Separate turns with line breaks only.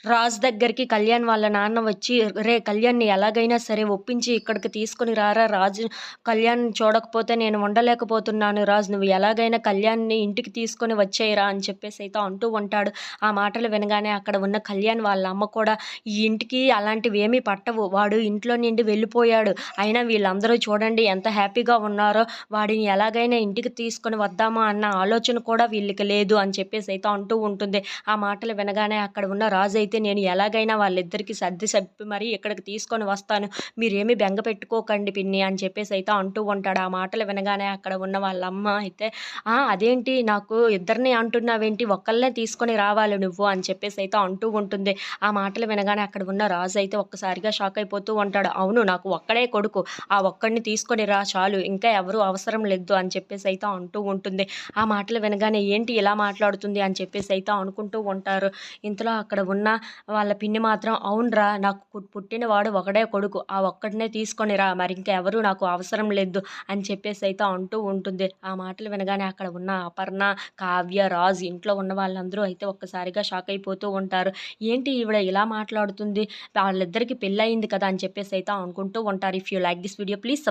రాజు దగ్గరికి కళ్యాణ్ వాళ్ళ నాన్న వచ్చి, "రే కళ్యాణ్‌ని ఎలాగైనా సరే ఒప్పించి ఇక్కడికి తీసుకొని రారా రాజు, కళ్యాణ్‌ని చూడకపోతే నేను ఉండలేకపోతున్నాను రాజు. నువ్వు ఎలాగైనా కళ్యాణ్‌ని ఇంటికి తీసుకొని వచ్చేయరా" అని చెప్పేసైతే అంటూ ఉంటాడు. ఆ మాటలు వినగానే అక్కడ ఉన్న కళ్యాణ్ వాళ్ళ అమ్మ కూడా, "ఈ ఇంటికి అలాంటివేమీ పట్టవు. వాడు ఇంట్లో నుండి వెళ్ళిపోయాడు. అయినా వీళ్ళందరూ చూడండి ఎంత హ్యాపీగా ఉన్నారో. వాడిని ఎలాగైనా ఇంటికి తీసుకొని వద్దామా అన్న ఆలోచన కూడా వీళ్ళకి లేదు" అని చెప్పేసైతే అంటూ ఉంటుంది. ఆ మాటలు వినగానే అక్కడ ఉన్న రాజైతే, "నేను ఎలాగైనా వాళ్ళిద్దరికీ సర్ది చెప్పి మరీ ఇక్కడికి తీసుకొని వస్తాను. మీరేమీ బెంగ పెట్టుకోకండి పిన్ని" అని చెప్పేసైతే అంటూ ఉంటాడు. ఆ మాటలు వినగానే అక్కడ ఉన్న వాళ్ళమ్మ అయితే, అదేంటి నాకు ఇద్దరిని అంటున్నావేంటి? ఒక్కళ్ళనే తీసుకొని రావాలి నువ్వు" అని చెప్పేసైతే అంటూ ఉంటుంది. ఆ మాటలు వినగానే అక్కడ ఉన్న రాజైతే ఒక్కసారిగా షాక్ అయిపోతూ ఉంటాడు. "అవును, నాకు ఒక్కడే కొడుకు. ఆ ఒక్కడిని తీసుకొని రా చాలు. ఇంకా ఎవరు అవసరం లేదు" అని చెప్పేసైతే అంటూ ఉంటుంది. ఆ మాటలు వినగానే ఏంటి ఇలా మాట్లాడుతుంది అని చెప్పేసైతే అనుకుంటూ ఉంటారు. ఇంతలో అక్కడ ఉన్న వాళ్ళ పిన్ని మాత్రం, "అవునురా, నాకు పుట్టినవాడు ఒకడే కొడుకు. ఆ ఒక్కడినే తీసుకొని రా. మరింక ఎవరు నాకు అవసరం లేదు" అని చెప్పేసైతే అంటూ ఉంటుంది. ఆ మాటలు వినగానే అక్కడ ఉన్న అపర్ణ, కావ్య, రాజు ఇంట్లో ఉన్న వాళ్ళందరూ అయితే ఒక్కసారిగా షాక్ అయిపోతూ ఉంటారు. ఏంటి ఈవిడ ఇలా మాట్లాడుతుంది? వాళ్ళిద్దరికీ పెళ్లయింది కదా అని చెప్పేసైతే అనుకుంటూ ఉంటారు. If you like this video please